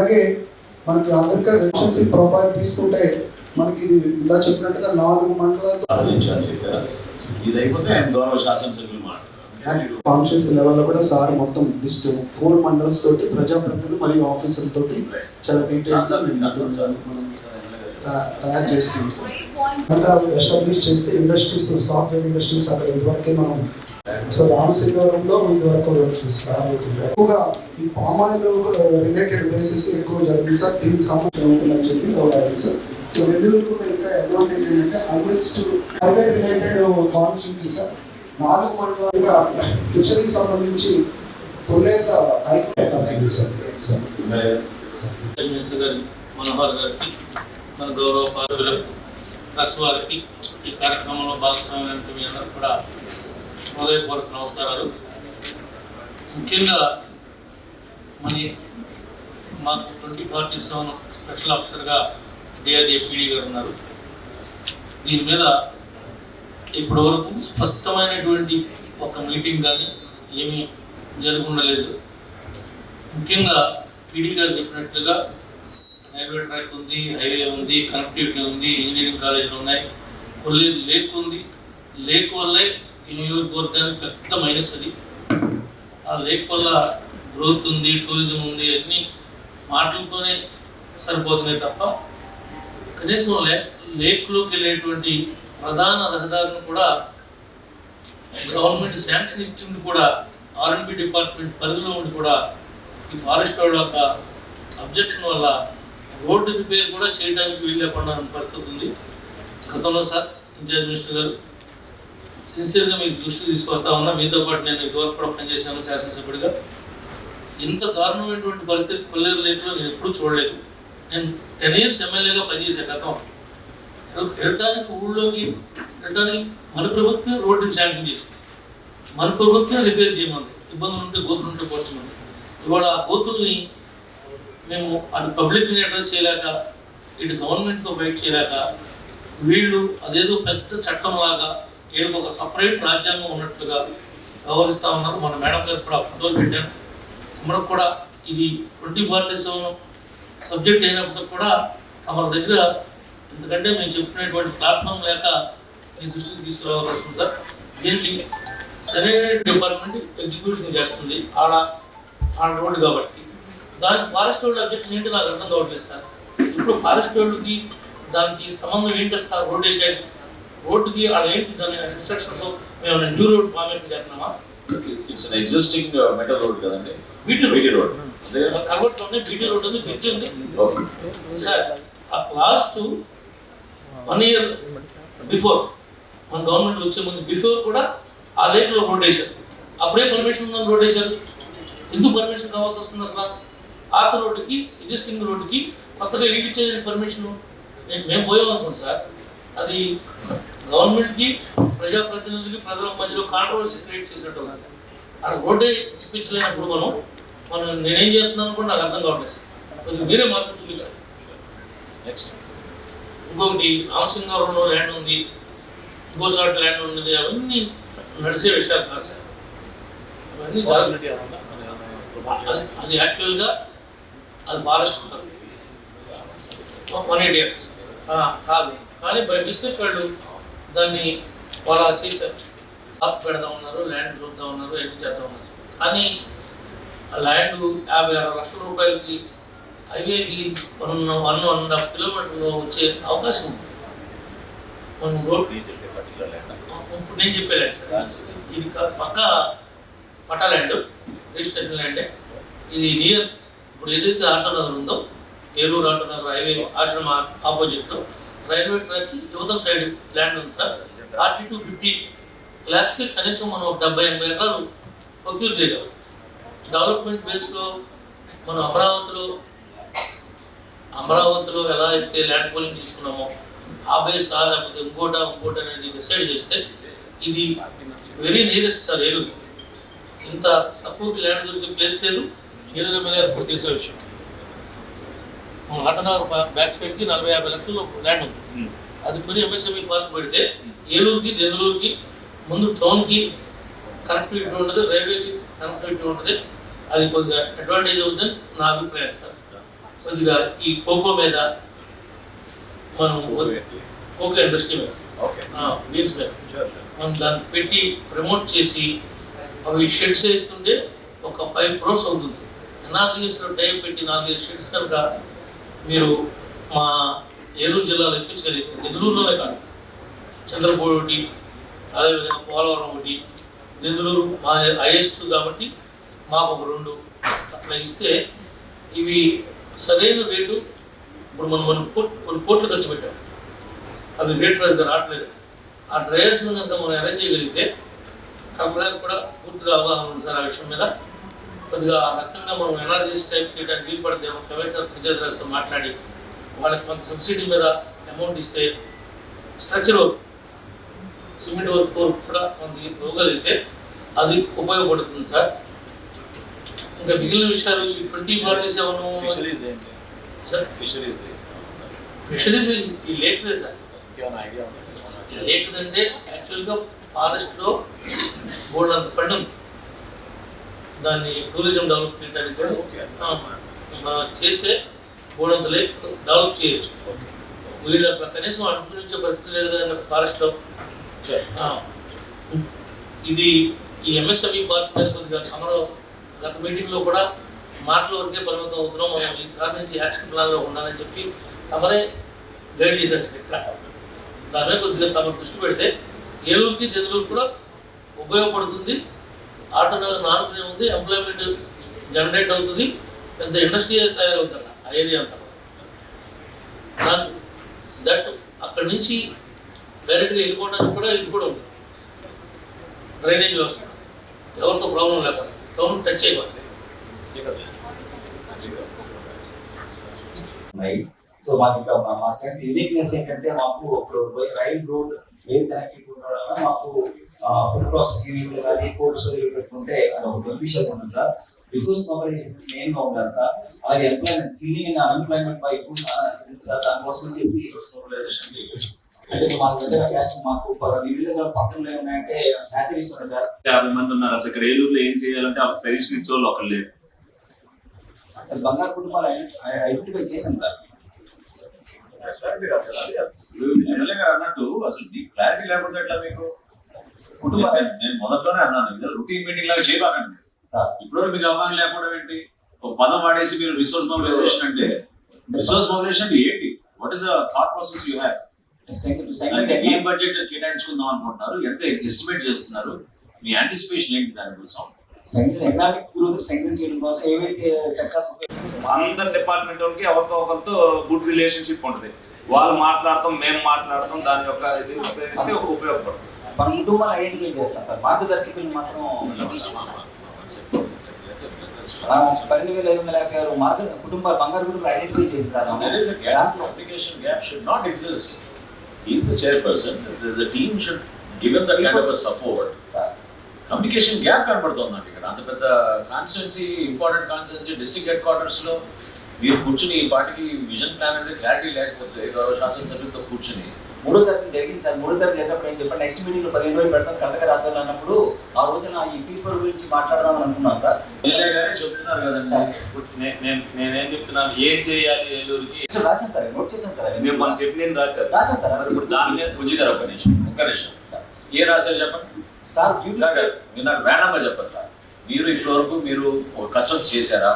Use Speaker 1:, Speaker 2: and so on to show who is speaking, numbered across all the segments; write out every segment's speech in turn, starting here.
Speaker 1: అలాగే మనకి agriculture profile తీసుకుంటే మనకి ఇది ఇలా చెప్పినట్టుగా 4 మండలాలతో కాన్షియస్ లెవెల్లో కూడా సార్ మొత్తం లిస్ట్ 4 మండల్స్ తోటి ప్రజాప్రతినిధులు మరియు ఆఫీసర్ తోటి చాలా డీటెయిల్గా తయారు చేస్తున్నాం సార్. ఇంకా ఎస్టాబ్లిష్ చేస్తే ఇండస్ట్రీస్, సాఫ్ట్వేర్ ఇండస్ట్రీస్ అక్కడ ఇదివరకే మనం సో రామసింగవరంలో ఇదివరకు ఎక్కువగా ఈ పామాయిల్ రిలేటెడ్ బేసిస్ ఎక్కువ జరుగుతుంది సార్. దీనికి సంబంధించి ఉంటుందని చెప్పి గౌరవాలు సార్. సో నెల్లూరు కూడా ఇంకా అడ్వాంటేజ్ ఏంటంటే హైవెస్ట్ హైవే రిలేటెడ్ కాన్స్టిట్యూన్సీ సార్. 4 మండలాలుగా ఫిషరీకి సంబంధించి తొలేత ఐక్యత సార్.
Speaker 2: మనోహర్ గారికి, మన గౌరవ పాత్రులకు, ప్రెస్ వారికి, ఈ కార్యక్రమంలో భాగస్వామ్యం మీ అందరూ కూడా హృదయపూర్వక నమస్కారాలు. ముఖ్యంగా మాకు 2047 స్పెషల్ ఆఫీసర్గా డిఆర్డిఏ గారు ఉన్నారు. దీని మీద ఇప్పటి వరకు స్పష్టమైనటువంటి ఒక మీటింగ్ కానీ ఏమీ జరుగుండలేదు. ముఖ్యంగా పీడీ గారు చెప్పినట్లుగా రైల్వే ట్రాక్ ఉంది, హైవే ఉంది, కనెక్టివిటీ ఉంది, ఇంజనీరింగ్ కాలేజీలు ఉన్నాయి. లేక్ ఉంది. లేక్ వల్లే ఈ నియోజకవర్గానికి పెద్ద మైనస్ అది. ఆ లేక్ వల్ల గ్రోత్ ఉంది, టూరిజం ఉంది, అన్నీ మాటలతోనే సరిపోతున్నాయి తప్ప కనీసం లేక్లోకి వెళ్ళేటువంటి ప్రధాన రహదారిని కూడా గవర్నమెంట్ శాంక్షన్ ఇచ్చింది కూడా R&B డిపార్ట్మెంట్ పరిధిలో ఉండి కూడా ఈ ఫారెస్ట్ వాళ్ళ యొక్క అబ్జెక్షన్ వల్ల రోడ్డు రిపేర్ కూడా చేయడానికి వీలు లేకుండా పరిస్థితి ఉంది. గతంలో సార్ ఇన్ఛార్జ్ మినిస్టర్ గారు సిన్సియర్గా మీకు దృష్టి తీసుకొస్తా ఉన్నా. మీతో పాటు నేను ఇదివరకు కూడా పనిచేశాను శాసనసభ్యుడిగా. ఇంత దారుణమైనటువంటి పరిస్థితి కొల్లేరు లేకులో నేను ఎప్పుడూ చూడలేదు. నేను 10 years ఎమ్మెల్యేగా పనిచేసే గతం వెళ్ళటానికి ఊళ్ళోకి వెళ్ళటానికి మన ప్రభుత్వం రోడ్డుని శాంక్షన్ చేసింది. మన ప్రభుత్వం రిపేర్ చేయమంది. ఇబ్బందులు ఉంటే గోతులు ఉంటే పోర్చమంది. ఇవాళ ఆ గోతుల్ని మేము అటు పబ్లిక్ని అడ్రస్ చేయలేక, ఇటు గవర్నమెంట్తో ఫైట్ చేయలేక, వీళ్ళు అదేదో పెద్ద చట్టంలాగా వీళ్ళకి ఒక సపరేట్ రాజ్యాంగం ఉన్నట్లుగా వ్యవహరిస్తూ ఉన్నారు. మన మేడం గారు కూడా ఫోటోలు పెట్టాను. మనకు కూడా ఇది 2047 సబ్జెక్ట్ అయినప్పటికీ కూడా తమ దగ్గర ఎందుకంటే మేము చెప్పుకునేటువంటి ప్లాట్ఫామ్ లేక ఈ దృష్టికి తీసుకురావాల్సి వస్తుంది సార్. దీనికి సరైన డిపార్ట్మెంట్ ఎగ్జిక్యూషన్ చేస్తుంది ఆడ రోడ్డు కాబట్టి. దానికి ఫారెస్ట్ రోడ్ అబ్జెక్షన్ ఏంటి నాకు అర్థం కావట్లేదు సార్. ఇప్పుడు ఫారెస్ట్ రోడ్డుకి దానికి సంబంధం ఏంటి సార్? రోడ్ అయితే రోడ్డుకి ఆడ ఏంటి దాని ఇన్స్ట్రక్షన్స్ మేము న్యూ రోడ్ ఫార్మేట్ చేస్తున్నామా?
Speaker 3: ఇట్స్ ఎగ్జిస్టింగ్ మెటల్ రోడ్ కదండి.
Speaker 2: బీటీ రోడ్ కన్వర్ట్ ఉంది. బీటీ రోడ్ ఉంది, బ్రిడ్జ్ ఉంది సార్. లాస్ట్ 1 year బిఫోర్ మన గవర్నమెంట్ వచ్చే ముందు బిఫోర్ కూడా ఆ లేక్లో రోడ్ వేశారు. అప్పుడే పర్మిషన్ ఉందని రోడ్ వేశారు. ఎందుకు పర్మిషన్ కావాల్సి వస్తుంది అసలు? పాత రోడ్డుకి ఎగ్జిస్టింగ్ రోడ్డుకి కొత్తగా ఇచ్చేది పర్మిషన్ మేము పోయామనుకోండి సార్. అది గవర్నమెంట్కి, ప్రజాప్రతినిధులకి, ప్రజల మధ్యలో కాంట్రవర్సీ క్రియేట్ చేసినట్టు కాదు. అక్కడ రోడ్డే చూపించలేనప్పుడు మనం నేనేం చేస్తున్నాను కూడా నాకు అర్థం కావట్లేదు సార్. కొంచెం మీరే మార్పు చూపించాలి.
Speaker 3: నెక్స్ట్
Speaker 2: ఇంకొకటి రామసింగవరంలో ల్యాండ్ ఉంది, ఇంకోసారి ల్యాండ్ ఉన్నది. అవన్నీ నడిచే విషయాలు కాదు సార్. అవన్నీ అది యాక్చువల్గా అది ఫారెస్ట్ 180 years కాదు. కానీ బై మిస్టేక్ వాళ్ళు దాన్ని వాళ్ళ చేశారు. ఆప్ పెడదాం ఉన్నారు, ల్యాండ్ చూద్దాం ఉన్నారు, ఏం చేద్దాం ఉన్నారు. కానీ ఆ ల్యాండ్ 56 లక్షల రూపాయలకి హైవేకి 1.5 kilometers వచ్చే అవకాశం ఉంది. మనం రోడ్ ఇప్పుడు నేను చెప్పే ల్యాండ్ సార్. ఇది పక్కా పట్టా ల్యాండ్, రిజిస్ట్రేషన్ ల్యాండే. ఇది నియర్ ఇప్పుడు ఏదైతే ఆటోనగర్ ఉందో, ఏలూరు ఆటోనగర్ హైవే ఆశ్రమ ఆపోజిట్లో రైల్వే ట్రాక్కి యువతల సైడ్ ల్యాండ్ ఉంది సార్. 40 to 50 lakhsకి కనీసం మనం 70-80 ఎకరాలు ప్రొక్యూర్ చేయగలం. డెవలప్మెంట్ బేస్లో మనం అమరావతిలో ఎలా అయితే ల్యాండ్ పోలింగ్ తీసుకున్నామో ఆ బేస్ లేకపోతే ఇంకోటి అనేది డిసైడ్ చేస్తే ఇది వెరీ నియరెస్ట్ సార్. ఏలూరు ఇంత తక్కువకి ల్యాండ్ దొరికే ప్లేస్ లేదు. ఏలూరు మీద ఎప్పుడు తీసే విషయం. ఆటనగర్ బ్యాక్ సైడ్కి 40-50 లక్షలు ల్యాండ్ ఉంది. అది కొని ఎంఎస్ఎంఈ పార్క్ పెడితే ఏలూరుకి, దెందులూరుకి ముందు టౌన్కి కనెక్టివిటీ ఉంటుంది, రైల్వేకి కనెక్టివిటీ ఉంటుంది. అది కొద్దిగా అడ్వాంటేజ్ అవుతుందని నా అభిప్రాయం సార్. కొద్దిగా ఈ కోకో మీద మనం కోకో ఇండస్ట్రీ మీద
Speaker 3: ఓకే
Speaker 2: బీన్స్ మీద మనం దాన్ని పెట్టి ప్రమోట్ చేసి అవి షెడ్స్ వేస్తుంటే ఒక 5 crores అవుతుంది. ఎన్ఆర్జీఎస్లో టైం పెట్టి 4 షెడ్స్ కనుక మీరు మా ఏలూరు జిల్లాలో ఇప్పించగలిగితే, నెల్లూరులోనే కాదు, చంద్రపూడి ఒకటి, అదేవిధంగా పోలవరం ఒకటి, నెల్లూరు మా హైయెస్ట్ కాబట్టి మాకు ఒక 2 అట్లా ఇస్తే ఇవి సరైన రేటు. ఇప్పుడు మనం కొన్ని కోట్లు ఖర్చు పెట్టాం, అవి రేటు దగ్గర రావట్లేదు. ఆ డ్రైవర్స్ కనుక మనం అరేంజ్ చేయగలిగితే కలెక్టర్ కూడా పూర్తిగా అవగాహన ఉంది సార్ ఆ విషయం మీద. కొద్దిగా ఆ రకంగా మనం ఎన్ఆర్జీఎస్ టైప్ చేయడానికి వీలు పడితే కమిషనర్ పంచాయతీరాజ్తో మాట్లాడి వాళ్ళకి కొంత సబ్సిడీ మీద అమౌంట్ ఇస్తే స్ట్రక్చర్ వర్క్, సిమెంట్ వర్క్ కూడా మనకి ఇవ్వగలిగితే అది ఉపయోగపడుతుంది సార్. ఇంకా మిగిలిన విషయాలు 2047
Speaker 3: ఫిషరీస్ ఏంటి
Speaker 2: సార్,
Speaker 3: ఫిషరీస్
Speaker 2: ఫిషరీస్ ఈ లేటరే సార్.
Speaker 3: ఇంకేమైనా ఐడియా ఉందా?
Speaker 2: లేట్ అంటే యాక్చువల్గా ఫారెస్ట్లో బోర్డు అంత ఫండ్ ఉంది, దాన్ని టూరిజం డెవలప్ చేయడానికి కూడా చేస్తే బోర్డు అంత లేక్ డెవలప్ చేయొచ్చు. వీళ్ళు అట్లా కనీసం అనుకునించే పరిస్థితి లేదు కదా ఫారెస్ట్లో. ఇది ఈ ఎంఎస్ఎంఈ పార్క్ మీద కొద్దిగా అమలు గత మీటింగ్లో కూడా మాటల వరకే పరిమితం అవుతున్నాం, మనం ఈ దాని నుంచి యాక్షన్ ప్లాన్లో ఉండాలని చెప్పి తమరే గైడ్ చేసేస్తారు. ఇక్కడ దాని మీద కొద్దిగా తమ దృష్టి పెడితే ఏలూరుకి నెల్లూరు కూడా ఉపయోగపడుతుంది. ఆటోనగర్ నానుకునే ఉంది, ఎంప్లాయ్మెంట్ జనరేట్ అవుతుంది, పెద్ద ఇండస్ట్రీ తయారవుతుంది ఆ ఏరియా అంతా. దాని దట్ అక్కడి నుంచి డైరెక్ట్గా వెళ్ళిపోవడానికి కూడా ఇది కూడా ఉంది, డ్రైనేజ్ వ్యవస్థ ఎవరితో ప్రాబ్లం లేకుండా టౌన్ టచ్ చేయకూడదు.
Speaker 4: సో మాకు ఇంకా మా స్ట్రెంత్ యూనిక్నెస్ ఏంటంటే మాకు ఇప్పుడు రైల్ రోడ్ ఎయిర్ కనెక్టివిటీ ఉండడం వల్ల మాకు ఫుడ్ ప్రాసెసింగ్ యూనిట్లు కానీ కోల్డ్ స్టోరేజ్ పెట్టుకుంటే అది ఒక బెనిఫిషియల్ ఉంటుంది సార్. రిసోర్స్ మొబైలైజేషన్ మెయిన్ గా ఉండాలి సార్. అలాగే ఎంప్లాయ్మెంట్ స్కిల్లింగ్ అండ్ అన్ఎంప్లాయ్మెంట్ వైపు సార్, దానికోసం చెప్పి రిసోర్స్ మొబైలైజేషన్ అంటే మా దగ్గర క్యాష్ మాకు వివిధ పక్కన ఉన్నాయంటే ఫ్యాక్టరీస్ ఉన్నాయి సార్.
Speaker 5: 50 మంది ఉన్నారు. అసలు ఇక్కడ ఏలూరులో ఏం చేయాలంటే వాళ్ళకి సజెషన్ ఇచ్చే వాళ్ళు ఒకరు లేరు.
Speaker 4: బంగారు కుటుంబాలు ఐడెంటిఫై చేశాం సార్.
Speaker 3: అన్నట్టు అసలు మీకు క్లారిటీ లేకపోతే ఎట్లా మీకు నేను మొదట్లోనే అన్నాను, ఇది రొటీన్ మీటింగ్ లాగా చేయబాకండి. ఇప్పుడు మీకు అవగాహన లేకపోవడం ఏంటి? ఒక పదం వాడేసి మీరు రిసోర్స్ మొబిలైజేషన్ అంటే రిసోర్స్ మొబిలైజేషన్ ఏంటి? What is the thought process you have? ఏం బడ్జెట్ కేటాయించుకుందాం అనుకుంటున్నారు? ఎంత ఎస్టిమేట్ చేస్తున్నారు? మీ యాంటిసిపేషన్ ఏంటి దానికోసం?
Speaker 4: ఎకనామిక్ గ్రోత్ సెంటర్ చేయడం కోసం ఏవైతే సెక్టార్స్
Speaker 5: అందరి డిపార్ట్మెంట్ వాళ్ళకి ఎవరితో ఒకరితో గుడ్ రిలేషన్షిప్ ఉంటుంది. వాళ్ళు మాట్లాడతాం, మేము మాట్లాడతాం, దాని యొక్క ఇది ఉపయోగిస్తే ఉపయోగపడుతుంది.
Speaker 4: మన కుటుంబాలు ఐడెంటిఫై చేస్తాం సార్. మార్గదర్శకులు మాత్రం 12,556 కుటుంబాలు బంగారు కుటుంబాలు ఐడెంటిఫై చేస్తారు.
Speaker 3: There is a gap. Communication gap should not exist. He is the chairperson. The team should give him that kind of a support. Communication gap కనబడుతుందండి ఇక్కడ. అంత పెద్ద constituency, important constituency, district headquarters లో మీరు కూర్చుని ఈ పార్టీకి vision plan అనేది క్లారిటీ లేకపోతే గౌరవ శాసనసభ్యులతో కూర్చుని
Speaker 4: 3వ తరగతి జరిగింది సార్. 3వ తరగతి జరిగినప్పుడు ఏం చెప్పండి, నెక్స్ట్ మీటింగ్ లో 15 రోజులు పెడతాం కర్ణాటక రాష్ట్రంలో అన్నప్పుడు ఆ రోజున ఈ పీపుల్ గురించి మాట్లాడదామని అనుకున్నాం సార్.
Speaker 3: గానే చెప్తున్నారు కదండి.
Speaker 5: నేనేం చెప్తున్నాను, ఏం చేయాలి ఏలూరుకి
Speaker 4: రాశాను సార్, నోట్ చేశాను సార్.
Speaker 5: నేను మనం చెప్పి నేను రాశాను
Speaker 4: సార్.
Speaker 5: ఇప్పుడు దాని మీద
Speaker 3: బుజ్జిగారు ఒక్క నిమిషం ఏ రాశారు చెప్పండి
Speaker 4: సార్.
Speaker 3: మీరు నాకు ర్యాండమ్గా చెప్పండి సార్. మీరు ఇప్పటి వరకు మీరు కన్సల్ట్ చేశారా?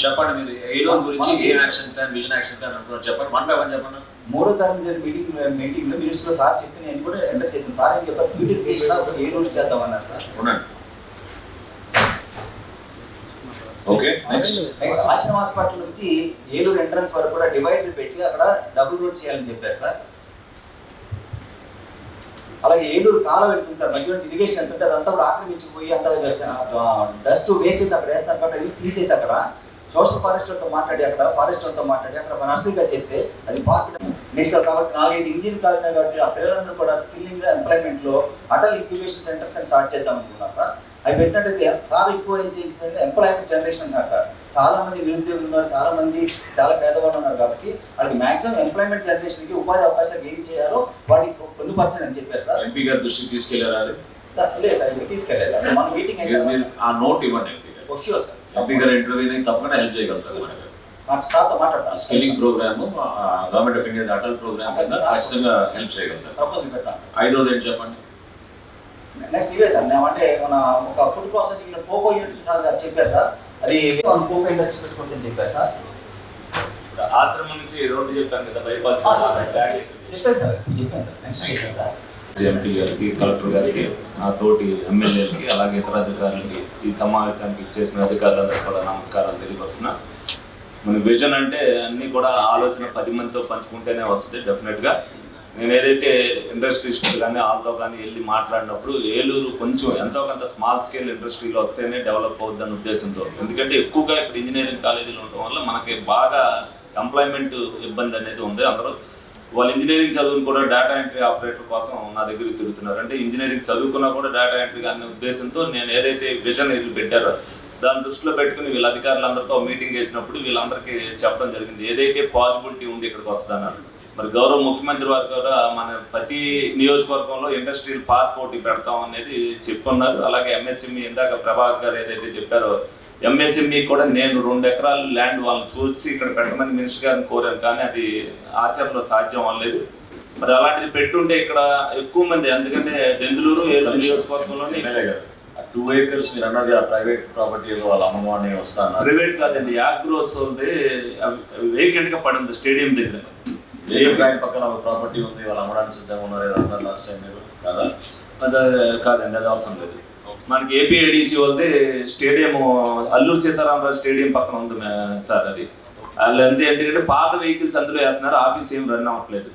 Speaker 3: చెప్పండి. మీరు ఏలూరు గురించి ఏం action plan, vision action plan అనుకున్నారు చెప్పండి. 1 by 1 చెప్పండి.
Speaker 4: 3వ తరగతి మీటింగ్ లో మినిట్స్ లో సార్ చెప్పి నేను కూడా ఎంటర్ చేశాను సార్. ఏం చెప్పారు, బ్యూటిఫికేషన్ ఏ రోజు చేద్దామన్నారు సార్.
Speaker 3: ఓకే, నెక్స్ట్
Speaker 4: ఆశ్రమ హాస్పిటల్ నుంచి ఏలూరు ఎంట్రన్స్ వరకు కూడా డివైడర్ పెట్టి అక్కడ డబుల్ రోడ్ చేయాలని చెప్పారు సార్. అలాగే ఏలూరు కాలం వెళ్తుంది సార్, మధ్య నుంచి ఇరిగేషన్ ఎంత ఉంటే అదంతా కూడా ఆక్రమించిపోయి అంత డస్ట్ వేస్ట్ అక్కడ వేస్తారు కాబట్టి తీసేసి అక్కడ సోషల్ ఫారెస్టర్తో మాట్లాడి అక్కడ నర్సరీగా చేస్తే అది పార్క్ నెక్స్ట్ కాబట్టి 4-5 ఇంజిన్ కాలినాయి కాబట్టి ఆ పిల్లలందరూ కూడా స్కిల్లింగ్ ఎంప్లాయ్మెంట్ లో అటల్ ఇంక్యుబేషన్ సెంటర్స్ అని స్టార్ట్ చేద్దాం అనుకున్నాం సార్. అవి పెట్టినట్టయితే చాలా ఎక్కువ ఏం చేసిందంటే ఎంప్లాయ్మెంట్ జనరేషన్ కాదు సార్. చాలా మంది నిరుద్యోగులు ఉన్నారు, చాలా మంది చాలా పేదవాళ్ళు ఉన్నారు కాబట్టి వాళ్ళకి మాక్సిమం ఎంప్లాయ్మెంట్ జనరేషన్ కి ఉపాధి అవకాశాలు ఏం చేయాలో వాటికి పొందుపరచని అని చెప్పారు సార్.
Speaker 3: ఎంపీ గారి దృష్టికి తీసుకెళ్లారు
Speaker 4: సార్? లేదు సార్, ఇప్పుడు తీసుకెళ్ళలేదు సార్. మన మీటింగ్
Speaker 3: ఆ నోట్ ఇవ్వండి.
Speaker 4: సార్
Speaker 3: ఎంపీ గారు ఇంటర్వ్యూ తప్పకుండా హెల్ప్ చేయగలుగుతారు.
Speaker 4: సార్తో మాట్లాడతాను.
Speaker 3: Skilling programme government of India Atal programme కింద ఖచ్చితంగా హెల్ప్ చేయగలుగుతారు.
Speaker 4: ప్రపోజల్ పెడతాను.
Speaker 3: 5వ ఏంటి చెప్పండి.
Speaker 4: నెక్స్ట్ ఇవే సార్, నేను అంటే మన ఒక food processing Poco unit sir గారు చెప్పారు సార్, అది పోకో ఇండస్ట్రీ గురించి కొంచెం చెప్పారు సార్.
Speaker 5: ఆశ్రమం నుంచి రోడ్డు చెప్పాను కదా, బైపాస్
Speaker 4: చెప్పాను సార్. నెక్స్ట్ చేశాను సార్.
Speaker 5: ఎంపీ గారికి, కలెక్టర్ గారికి, ఆ తోటి ఎమ్మెల్యేలకి, అలాగే ఇతర అధికారులకి, ఈ సమావేశానికి ఇచ్చేసిన అధికారులందరికీ కూడా నమస్కారాలు తెలియపరుస్తున్నా. మన విజన్ అంటే అన్నీ కూడా ఆలోచన 10 మందితో పంచుకుంటేనే వస్తుంది డెఫినెట్గా. నేను ఏదైతే ఇండస్ట్రీస్ట్ కానీ వాళ్ళతో కానీ వెళ్ళి మాట్లాడినప్పుడు ఏలూరు కొంచెం ఎంతో కొంత స్మాల్ స్కేల్ ఇండస్ట్రీలో వస్తేనే డెవలప్ అవుతుందన్న ఉద్దేశంతో, ఎందుకంటే ఎక్కువగా ఇక్కడ ఇంజనీరింగ్ కాలేజీలు ఉండటం వల్ల మనకి బాగా ఎంప్లాయ్మెంట్ ఇబ్బంది అనేది ఉంది. అందరూ వాళ్ళు ఇంజనీరింగ్ చదువుని కూడా డేటా ఎంట్రీ ఆపరేటర్ కోసం నా దగ్గరికి తిరుగుతున్నారు. అంటే ఇంజనీరింగ్ చదువుకున్నా కూడా డేటా ఎంట్రీ అనే ఉద్దేశంతో నేను ఏదైతే విజన్ వీళ్ళు పెట్టారో దాన్ని దృష్టిలో పెట్టుకుని వీళ్ళ అధికారులందరితో మీటింగ్ చేసినప్పుడు వీళ్ళందరికీ చెప్పడం జరిగింది ఏదైతే పాజిబిలిటీ ఉంది ఇక్కడికి వస్తున్నారు. మరి గౌరవ ముఖ్యమంత్రి వారు కూడా మన ప్రతి నియోజకవర్గంలో ఇండస్ట్రియల్ పార్క్ ఒకటి పెడతాం అనేది చెప్పున్నారు. అలాగే ఎంఎస్ఎంఈ ఇందాక ప్రభాకర్ గారు ఏదైతే చెప్పారో ఎంఎస్ఎంఈ కూడా నేను 2 ఎకరాలు ల్యాండ్ వాళ్ళని చూసి ఇక్కడ పెట్టమని మినిస్టర్ గారిని కోరాను, కానీ అది ఆచరణలో సాధ్యం అవ్వలేదు. మరి అలాంటిది పెట్టుంటే ఇక్కడ ఎక్కువ మంది, ఎందుకంటే దెందులూరు నియోజకవర్గంలోనే
Speaker 3: 2 acres మీరు అన్నది ఆ ప్రైవేట్ ప్రాపర్టీ ఏదో వాళ్ళ అమ్మవారిని వస్తాను.
Speaker 5: ప్రైవేట్ కాదండి, యాగ్రోస్ ఉంది, వేకెంట్ గా పడింది స్టేడియం దగ్గర.
Speaker 3: బ్యాంక్ పక్కన ఒక ప్రాపర్టీ ఉంది, వాళ్ళు అమ్మడానికి సిద్ధంగా ఉన్నారు అన్నారు లాస్ట్ టైం మీరు కదా?
Speaker 5: కాదండి, అది అవసరం లేదు. మనకి ఏపీఐడిసి వాళ్ళది స్టేడియం అల్లూరు సీతారామరాజు స్టేడియం పక్కన ఉంది సార్. అది వాళ్ళు ఎందుకంటే పాత వెహికల్స్ అందులో వేస్తున్నారు, ఆఫీస్ ఏం రన్ అవ్వట్లేదు.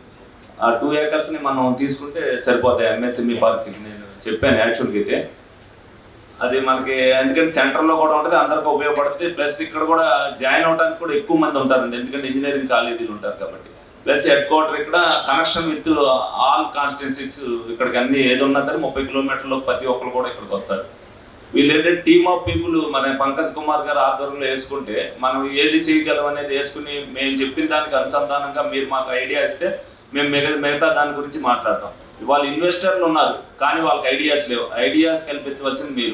Speaker 5: ఆ 2 acres మనం తీసుకుంటే సరిపోతాయి ఎంఎస్ఎంఈ పార్క్. నేను చెప్పాను యాక్చువల్గా అయితే అది మనకి, ఎందుకంటే సెంటర్లో కూడా ఉంటుంది, అందరికీ ఉపయోగపడుతుంది. ప్లస్ ఇక్కడ కూడా జాయిన్ అవడానికి కూడా ఎక్కువ మంది ఉంటారండి, ఎందుకంటే ఇంజనీరింగ్ కాలేజీలు ఉంటారు కాబట్టి. ప్లస్ హెడ్ క్వార్టర్ ఇక్కడ కనెక్షన్ విత్ ఆల్ కాన్స్టిట్యున్సీస్, ఇక్కడికి అన్ని ఏది ఉన్నా సరే 30 కిలోమీటర్లో ప్రతి ఒక్కరు కూడా ఇక్కడికి వస్తారు. వీళ్ళు ఏంటంటే టీమ్ ఆఫ్ పీపుల్ మన పంకజ్ కుమార్ గారు ఆధ్వర్యంలో వేసుకుంటే మనం ఏది చేయగలం అనేది వేసుకుని మేము చెప్పిన దానికి అనుసంధానంగా మీరు మాకు ఐడియా ఇస్తే మేము మిగతా దాని గురించి మాట్లాడతాం. ఇవాళ ఇన్వెస్టర్లు ఉన్నారు కానీ వాళ్ళకి ఐడియాస్ లేవు. ఐడియాస్ కల్పించవలసింది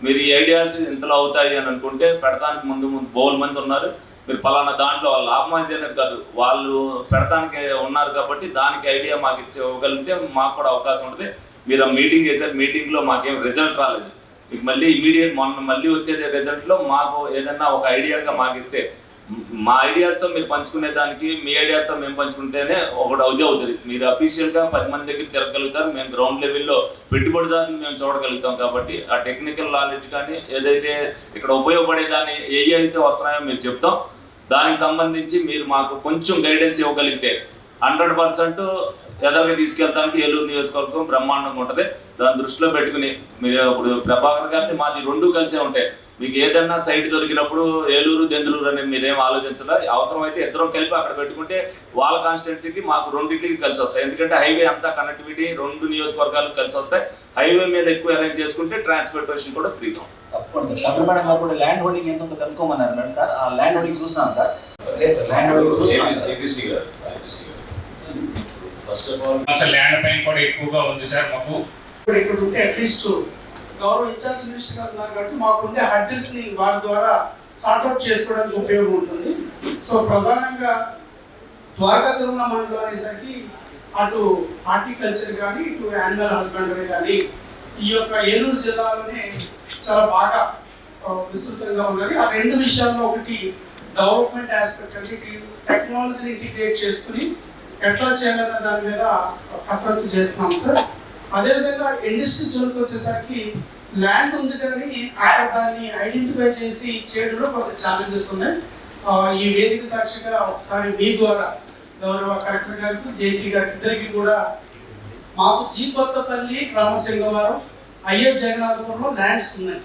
Speaker 5: మీరు ఈ ఐడియాస్ ఇంతలో అవుతాయి అని అనుకుంటే పెడతానికి ముందు బోల్ మంది ఉన్నారు. మీరు పలానా దాంట్లో వాళ్ళ లాభం అయితే అనేది కాదు, వాళ్ళు పెడతానికి ఉన్నారు కాబట్టి దానికి ఐడియా మాకు ఇవ్వగలిగితే మాకు కూడా అవకాశం ఉంటుంది. మీరు ఆ మీటింగ్ చేశారు, మీటింగ్లో మాకేం రిజల్ట్ రాలేదు, మీకు మళ్ళీ ఇమీడియట్ మళ్ళీ వచ్చేది రిజల్ట్లో మాకు ఏదన్నా ఒక ఐడియాగా మాకు ఇస్తే మా ఐడియాస్తో మీరు పంచుకునే దానికి మీ ఐడియాస్తో మేము పంచుకుంటేనే ఒకటి అవుతుంది. మీరు అఫీషియల్గా 10 మంది దగ్గర తిరగలుగుతారు, మేము గ్రౌండ్ లెవెల్లో పెట్టుబడిదారుని మేము చూడగలుగుతాం. కాబట్టి ఆ టెక్నికల్ నాలెడ్జ్ కానీ ఏదైతే ఇక్కడ ఉపయోగపడేదాన్ని ఏ అయితే వస్తున్నాయో మీరు చెప్తాం. దానికి సంబంధించి మీరు మాకు కొంచెం గైడెన్స్ ఇవ్వగలిగితే 100% ఎదరికి తీసుకెళ్తానికి ఏలూరు నియోజకవర్గం బ్రహ్మాండంగా ఉంటుంది. దాన్ని దృష్టిలో పెట్టుకుని మీరు ఇప్పుడు ప్రభాకర్ గారిని మాది 2 కలిసే ఉంటాయి. మీకు ఏదన్నా సైట్ దొరికినప్పుడు ఏలూరు దెందులూరు అనేది మీరేం ఆలోచించాలా, అవసరమైతే ఇద్దరం కలిపి అక్కడ పెట్టుకుంటే వాళ్ళ కాన్స్టిట్యున్సీకి మాకు 2 కలిసి వస్తాయి. ఎందుకంటే హైవే అంతా కనెక్టివిటీ 2 నియోజకవర్గాలకు కలిసి వస్తాయి. హైవే మీద ఎక్కువ అరేంజ్ చేసుకుంటే ట్రాన్స్పోర్టేషన్ కూడా ఫ్రీగా ఉంటుంది.
Speaker 4: తప్పకుండా సార్. తప్పకుండా గారు కూడా ల్యాండ్ హోల్డింగ్ ఎంత ఉందో కనుక్కోమన్నారు సార్. ఆ ల్యాండ్ హోల్డింగ్ చూస్తున్నాం సార్. ల్యాండ్ హోల్డింగ్ చూస్తున్నాం.
Speaker 3: ఫస్ట్ ఆఫ్ ఆల్
Speaker 6: ల్యాండ్ పైన కూడా ఎక్కువగా ఉంది సార్ మాకు.
Speaker 1: ఇక్కడ ఉంటే అట్లీస్ట్ గౌరవ ఇన్ఛార్జ్ మినిస్టర్ గారు ఉన్నారు కాబట్టి మాకుండే హడ్డిల్స్ ని వారి ద్వారా సార్ట్అవుట్ చేసుకోవడానికి ఉపయోగం ఉంటుంది. సో ప్రధానంగా ద్వారకా తిరుమల మండలం అనేసరికి అటు హార్టికల్చర్ కానీ ఇటు యానిమల్ హస్బెండరీ కానీ ఈ యొక్క ఏలూరు జిల్లాలోనే చాలా బాగా విస్తృతంగా ఉన్నది. ఆ 2 విషయాల్లో ఒకటి డెవలప్మెంట్ ఆస్పెక్ట్ అంటే టెక్నాలజీని ఇంటిగ్రేట్ చేసుకుని ఎట్లా చేయాలన్న దాని మీద కసరత్తు చేస్తున్నాం సార్. అదేవిధంగా ఇండస్ట్రీ జోన్కి వచ్చేసరికి ల్యాండ్ ఉంది కానీ అక్కడ దాన్ని ఐడెంటిఫై చేసి చేయడంలో కొంత ఛాలెంజెస్ ఉన్నాయి. ఈ వేదిక సాక్షిగా ఒకసారి మీ ద్వారా గౌరవ కలెక్టర్ గారికి, జేసీ గారికి ఇద్దరికి కూడా మాకు జీ కొత్తపల్లి, రామసింగవరం, ఐఎస్ జగన్నాథపురంలో ల్యాండ్స్ ఉన్నాయి.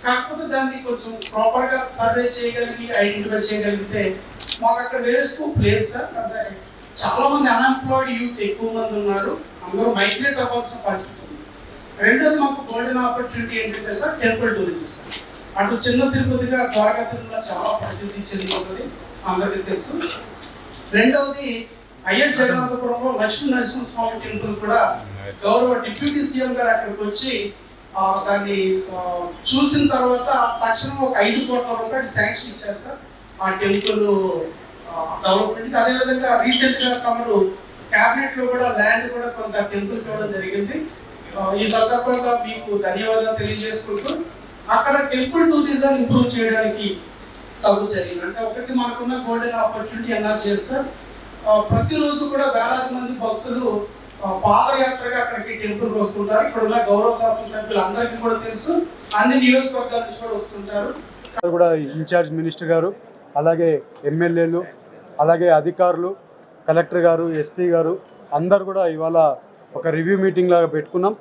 Speaker 1: కాకపోతే దాన్ని కొంచెం ప్రాపర్గా సర్వే చేయగలిగి ఐడెంటిఫై చేయగలిగితే మాకు అక్కడ వేరే స్కోప్ లేదు సార్. అంటే చాలా మంది అన్ఎంప్లాయిడ్ యూత్ ఎక్కువ మంది ఉన్నారు, అందరూ మైగ్రేట్ అవ్వాల్సిన పరిస్థితి ఉంది. రెండోది మాకు గోల్డెన్ ఆపర్చునిటీ ఏంటంటే సార్ టెంపుల్ టూరిజం సార్. అటు చిన్న తిరుపతిగా ద్వారకా తిరుమల చాలా ప్రసిద్ధి చెంది ఉన్నది అందరికీ తెలుసు. రెండవది ఐఎస్ జగన్నాథపురంలో లక్ష్మీ నరసింహస్వామి టెంపుల్ కూడా గౌరవ డిప్యూటీ సీఎం గారు అక్కడికి వచ్చి దాన్ని చూసిన తర్వాత తక్షణం ఒక 5 కోట్ల రూపాయలు శాంక్షన్ ఇచ్చారు సార్.
Speaker 7: ఆ టెంపుల్ డెవలప్మెంట్కి. అదేవిధంగా రీసెంట్గా తమరు క్యాబినెట్లో కూడా ల్యాండ్ కూడా కొంత టెంపుల్ ఇవ్వడం జరిగింది. ఈ సందర్భంగా మీకు ధన్యవాదాలు తెలియజేసుకుంటూ అక్కడ టెంపుల్ టూరిజం ఇంప్రూవ్ చేయడానికి తగు చర్యలు అంటే ఒకటి మనకున్న గోల్డెన్ ఆపర్చునిటీ అన్నా చేస్తారు. ప్రతిరోజు కూడా వేలాది మంది భక్తులు పాదయాత్రగా అక్కడికి టెంపుల్కి వస్తుంటారు. ఇక్కడ ఉన్న గౌరవ శాసనసభ్యులు అందరికీ కూడా తెలుసు, అన్ని నియోజకవర్గాల నుంచి కూడా వస్తుంటారు.
Speaker 8: కూడా ఇన్ఛార్జ్ మినిస్టర్ గారు, అలాగే ఎమ్మెల్యేలు, అలాగే అధికారులు, కలెక్టర్ గారు, ఎస్పీ గారు అందరు కూడా ఇవాళ ఒక రివ్యూ మీటింగ్ లాగా పెట్టుకున్నాం.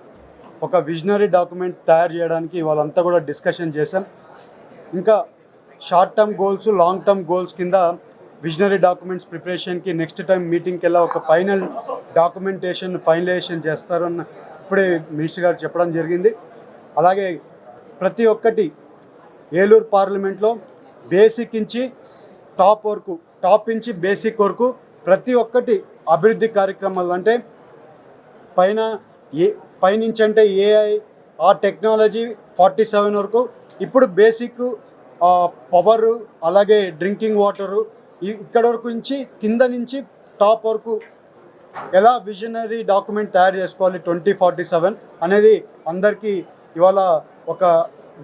Speaker 8: ఒక విజనరీ డాక్యుమెంట్ తయారు చేయడానికి వాళ్ళంతా కూడా డిస్కషన్ చేశాం. ఇంకా short term goals, long term goals కింద విజనరీ డాక్యుమెంట్స్ ప్రిపరేషన్కి నెక్స్ట్ టైం మీటింగ్కి వెళ్ళా ఒక ఫైనల్ డాక్యుమెంటేషన్ ఫైనలైజేషన్ చేస్తారన్న ఇప్పుడే మినిస్టర్ గారు చెప్పడం జరిగింది. అలాగే ప్రతి ఒక్కటి ఏలూరు పార్లమెంట్లో బేసిక్ నుంచి టాప్ వరకు, టాప్ నుంచి బేసిక్ వరకు ప్రతి ఒక్కటి అభివృద్ధి కార్యక్రమాలు అంటే పైనుంచి అంటే ఏఐ, ఆ టెక్నాలజీ 47 వరకు, ఇప్పుడు బేసిక్ పవరు, అలాగే డ్రింకింగ్ వాటరు, ఇక్కడ వరకు నుంచి కింద నుంచి టాప్ వరకు ఎలా విజనరీ డాక్యుమెంట్ తయారు చేసుకోవాలి 2047 అనేది అందరికీ ఇవాళ ఒక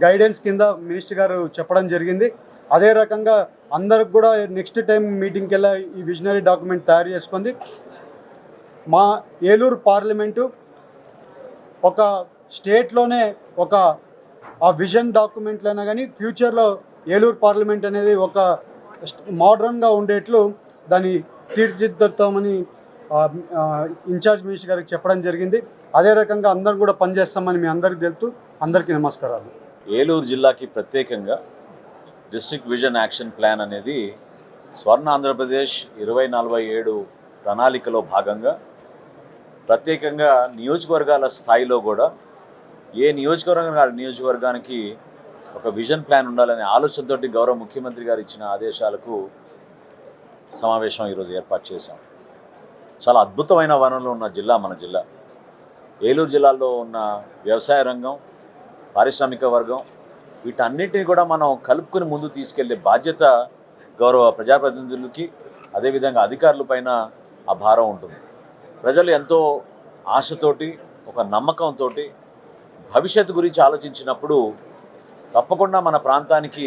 Speaker 8: గైడెన్స్ కింద మినిస్టర్ గారు చెప్పడం జరిగింది. అదే రకంగా అందరికి కూడా నెక్స్ట్ టైం మీటింగ్కి వెళ్ళి ఈ విజనరీ డాక్యుమెంట్ తయారు చేసుకుంది. మా ఏలూరు పార్లమెంటు ఒక స్టేట్లోనే ఒక ఆ విజన్ డాక్యుమెంట్లైనా కానీ ఫ్యూచర్లో ఏలూరు పార్లమెంట్ అనేది ఒక మోడర్న్గా ఉండేట్లు దాన్ని తీర్చిదిద్దుతామని ఇన్ఛార్జ్ మినిస్టర్ గారికి చెప్పడం జరిగింది. అదే రకంగా అందరం కూడా పనిచేస్తామని మీ అందరికీ తెలుస్తూ అందరికీ నమస్కారాలు.
Speaker 3: ఏలూరు జిల్లాకి ప్రత్యేకంగా డిస్ట్రిక్ట్ విజన్ యాక్షన్ ప్లాన్ అనేది స్వర్ణ ఆంధ్రప్రదేశ్ 2047 ప్రణాళికలో భాగంగా ప్రత్యేకంగా నియోజకవర్గాల స్థాయిలో కూడా ఏ నియోజకవర్గానికి ఒక విజన్ ప్లాన్ ఉండాలనే ఆలోచనతోటి గౌరవ ముఖ్యమంత్రి గారు ఇచ్చిన ఆదేశాలకు సమావేశం ఈరోజు ఏర్పాటు చేశాం. చాలా అద్భుతమైన వనరులు ఉన్న జిల్లా మన జిల్లా. ఏలూరు జిల్లాలో ఉన్న వ్యవసాయ రంగం, పారిశ్రామిక వర్గం, వీటన్నిటిని కూడా మనం కలుపుకుని ముందు తీసుకెళ్లే బాధ్యత గౌరవ ప్రజాప్రతినిధులకి, అదేవిధంగా అధికారుల పైన ఆ భారం ఉంటుంది. ప్రజలు ఎంతో ఆశతోటి, ఒక నమ్మకంతో భవిష్యత్తు గురించి ఆలోచించినప్పుడు తప్పకుండా మన ప్రాంతానికి,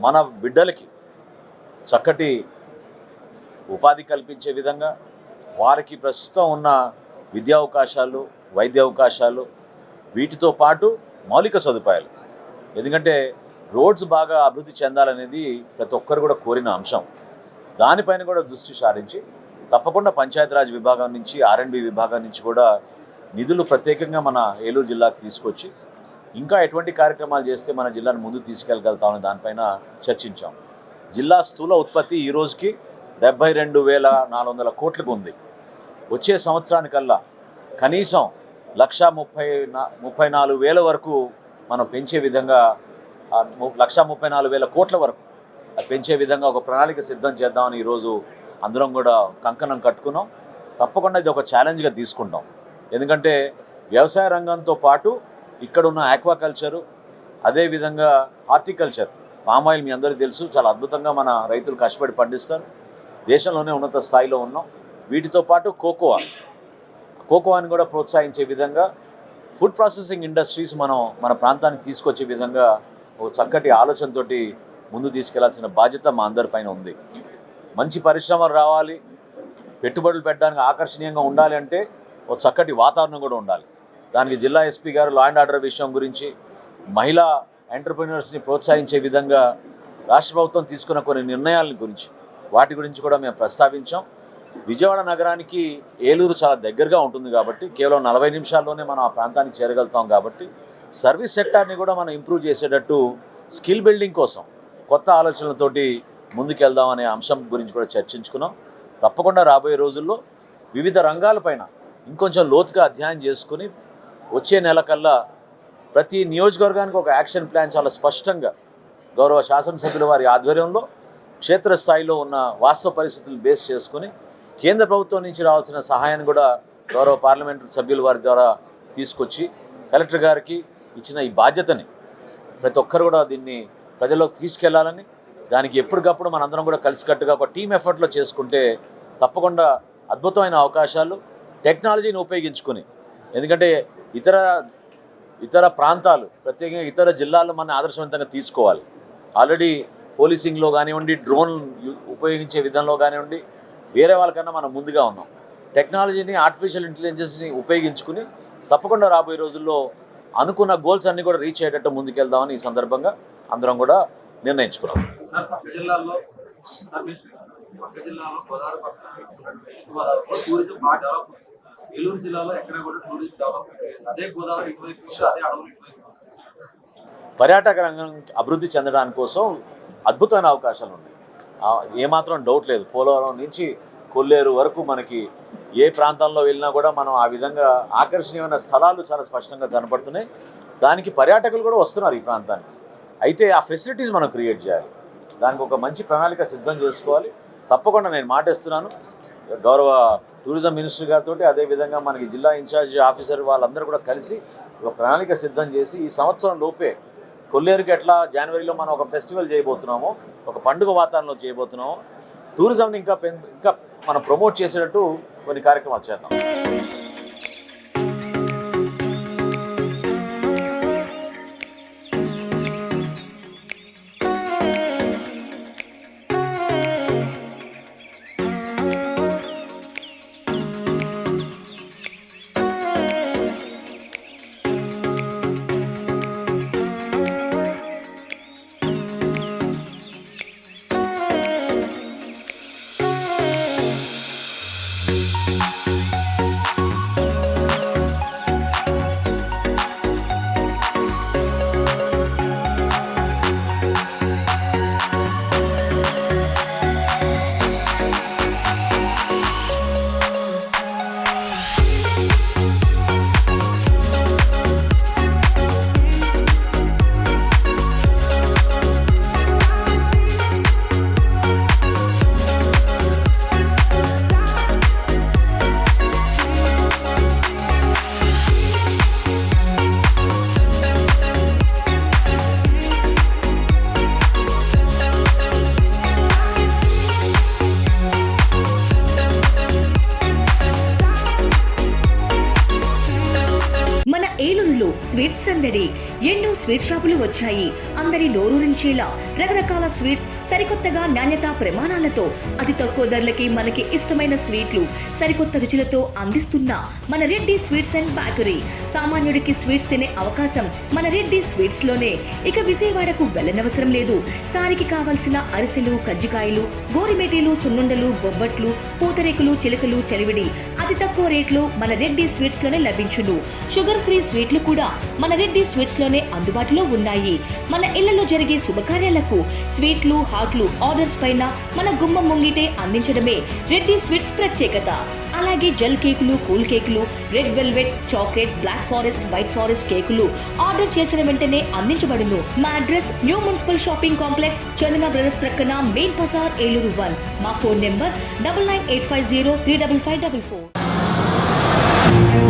Speaker 3: మన బిడ్డలకి చక్కటి ఉపాధి కల్పించే విధంగా, వారికి ప్రస్తుతం ఉన్న విద్యా అవకాశాలు, వైద్య అవకాశాలు, వీటితో పాటు మౌలిక సదుపాయాలు, ఎందుకంటే రోడ్స్ బాగా అభివృద్ధి చెందాలనేది ప్రతి ఒక్కరు కూడా కోరిన అంశం. దానిపైన కూడా దృష్టి సారించి తప్పకుండా పంచాయతీరాజ్ విభాగం నుంచి, R&B విభాగం నుంచి కూడా నిధులు ప్రత్యేకంగా మన ఏలూరు జిల్లాకు తీసుకొచ్చి ఇంకా ఎటువంటి కార్యక్రమాలు చేస్తే మన జిల్లాను ముందు తీసుకెళ్ళగలుగుతామని దానిపైన చర్చించాం. జిల్లా స్థూల ఉత్పత్తి ఈ రోజుకి 72,400 కోట్లకు ఉంది. వచ్చే సంవత్సరానికల్లా కనీసం 1,34,000 వరకు మనం పెంచే విధంగా, 1,34,000 కోట్ల వరకు పెంచే విధంగా ఒక ప్రణాళిక సిద్ధం చేద్దామని ఈరోజు అందరం కూడా కంకణం కట్టుకున్నాం. తప్పకుండా ఇది ఒక ఛాలెంజ్గా తీసుకుంటాం. ఎందుకంటే వ్యవసాయ రంగంతో పాటు ఇక్కడున్న ఆక్వాకల్చరు, అదేవిధంగా హార్టికల్చర్, పామాయిల్ మీ అందరికీ తెలుసు, చాలా అద్భుతంగా మన రైతులు కష్టపడి పండిస్తారు. దేశంలోనే ఉన్నత స్థాయిలో ఉన్నాం. వీటితో పాటు కోకోవాని కూడా ప్రోత్సహించే విధంగా ఫుడ్ ప్రాసెసింగ్ ఇండస్ట్రీస్ మన ప్రాంతానికి తీసుకొచ్చే విధంగా ఒక చక్కటి ఆలోచనతోటి ముందు తీసుకెళ్లాల్సిన బాధ్యత మా అందరిపైన ఉంది. మంచి పరిశ్రమలు రావాలి, పెట్టుబడులు పెట్టడానికి ఆకర్షణీయంగా ఉండాలి అంటే ఒక చక్కటి వాతావరణం కూడా ఉండాలి. దానికి జిల్లా ఎస్పీ గారు లా అండ్ ఆర్డర్ విషయం గురించి, మహిళా ఎంటర్ప్రెన్యూర్స్ని ప్రోత్సహించే విధంగా రాష్ట్ర ప్రభుత్వం తీసుకున్న కొన్ని నిర్ణయాల గురించి, వాటి గురించి కూడా మేము ప్రస్తావించాం. విజయవాడ నగరానికి ఏలూరు చాలా దగ్గరగా ఉంటుంది కాబట్టి కేవలం 40 నిమిషాల్లోనే మనం ఆ ప్రాంతానికి చేరగలుగుతాం. కాబట్టి సర్వీస్ సెక్టార్ని కూడా మనం ఇంప్రూవ్ చేసేటట్టు స్కిల్ బిల్డింగ్ కోసం కొత్త ఆలోచనలతోటి ముందుకెళ్దామనే అంశం గురించి కూడా చర్చించుకున్నాం. తప్పకుండా రాబోయే రోజుల్లో వివిధ రంగాలపైన ఇంకొంచెం లోతుగా అధ్యయనం చేసుకుని వచ్చే నెల కల్లా ప్రతి నియోజకవర్గానికి ఒక యాక్షన్ ప్లాన్ చాలా స్పష్టంగా గౌరవ శాసనసభ్యుల వారి ఆధ్వర్యంలో క్షేత్రస్థాయిలో ఉన్న వాస్తవ పరిస్థితులు బేస్ చేసుకుని కేంద్ర ప్రభుత్వం నుంచి రావాల్సిన సహాయాన్ని కూడా గౌరవ పార్లమెంటు సభ్యుల వారి ద్వారా తీసుకొచ్చి కలెక్టర్ గారికి ఇచ్చిన ఈ బాధ్యతని ప్రతి ఒక్కరు కూడా దీన్ని ప్రజల్లోకి తీసుకెళ్లాలని,
Speaker 9: దానికి ఎప్పటికప్పుడు మనందరం కూడా కలిసికట్టుగా ఒక టీమ్ ఎఫర్ట్లో చేసుకుంటే తప్పకుండా అద్భుతమైన అవకాశాలు టెక్నాలజీని ఉపయోగించుకొని, ఎందుకంటే ఇతర ప్రాంతాలు ప్రత్యేకంగా ఇతర జిల్లాల్లో మన ఆదర్శవంతంగా తీసుకోవాలి. ఆల్రెడీ పోలీసింగ్లో కానివ్వండి, డ్రోన్ ఉపయోగించే విధంలో కానివ్వండి, వేరే వాళ్ళకన్నా మనం ముందుగా ఉన్నాం. టెక్నాలజీని, ఆర్టిఫిషియల్ ఇంటెలిజెన్స్ని ఉపయోగించుకుని తప్పకుండా రాబోయే రోజుల్లో అనుకున్న గోల్స్ అన్నీ కూడా రీచ్ అయ్యేటట్టు ముందుకెళ్దామని ఈ సందర్భంగా అందరం కూడా నిర్ణయించుకున్నాం.
Speaker 5: పక్క జిల్లాలో టూరిజం బాగా డెవలప్ అవుతుంది. ఏలూరు జిల్లాలో ఎక్కడ కూడా టూరిజం డెవలప్మెంట్ లేదు. అదే గోదావరి ఇటువైపు, అదే అడవులు ఇటువైపు.
Speaker 9: పర్యాటక రంగం అభివృద్ధి చెందడానికి కోసం అద్భుతమైన అవకాశాలు ఉన్నాయి, ఏమాత్రం డౌట్ లేదు. పోలవరం నుంచి కొల్లేరు వరకు మనకి ఏ ప్రాంతంలో వెళ్ళినా కూడా మనం ఆ విధంగా ఆకర్షణీయమైన స్థలాలు చాలా స్పష్టంగా కనపడుతున్నాయి. దానికి పర్యాటకులు కూడా వస్తున్నారు ఈ ప్రాంతానికి. అయితే ఆ ఫెసిలిటీస్ మనం క్రియేట్ చేయాలి, దానికి ఒక మంచి ప్రణాళిక సిద్ధం చేసుకోవాలి. తప్పకుండా నేను మాటిస్తున్నాను గౌరవ టూరిజం మినిస్టర్ గారితో, అదేవిధంగా మనకి జిల్లా ఇన్ఛార్జ్ ఆఫీసర్ వాళ్ళందరూ కూడా కలిసి ఒక ప్రణాళిక సిద్ధం చేసి ఈ సంవత్సరం లోపే కొల్లేరుకి ఎట్లా జనవరిలో మనం ఒక ఫెస్టివల్ చేయబోతున్నామో, ఒక పండుగ వాతావరణంలో చేయబోతున్నామో, టూరిజంని ఇంకా మనం ప్రమోట్ చేసేటట్టు కొన్ని కార్యక్రమాలు చేద్దాం.
Speaker 10: స్వీట్స్ సందడి. ఎన్నో స్వీట్ షాపులు వచ్చాయి. అందరి నోరూరించేలా రకరకాల స్వీట్స్ సరికొత్తగా నాణ్యతా ప్రమాణాలతో అతి తక్కువ ధరలకి మనకి ఇష్టమైన స్వీట్లు సరికొత్త రుచులతో అందిస్తున్న మన రెడ్డి స్వీట్స్ అండ్ బేకరీ. సామాన్యుడికి స్వీట్స్ తినే అవకాశం మన రెడ్డి స్వీట్స్ లోనే. ఇక విజయవాడకు వెళ్ళనవసరం లేదు. సారికి కావాల్సిన అరిసెలు, కజ్జికాయలు, గోరిమేటీలు, సున్నుండలు, బొబ్బట్లు, పూతరేకులు, చిలకలు, చలివిడి అతి తక్కువ రేట్లు మన రెడ్డి స్వీట్స్ లోనే లభించును. షుగర్ ఫ్రీ స్వీట్లు కూడా మన రెడ్డి స్వీట్స్ లోనే అందుబాటులో ఉన్నాయి. మన ఇళ్లలో జరిగే శుభకార్యాలకు స్వీట్లు, హాట్లు ఆర్డర్స్ పైన మన గుమ్మం ముంగిటే అందించడమే రెడ్డి స్వీట్స్ ప్రత్యేకత. అలాగే జెల్ కేకులు, కూల్ కేకులు, red velvet, chocolate, black forest, white forest కేకులు ఆర్డర్ చేసిన వెంటనే అందించబడును. మా address new municipal shopping complex, Chandana brothers ప్రక్కన మెయిన్ బజార్, ఏలూరు 1. మా ఫోన్ నెంబర్ 9985035544.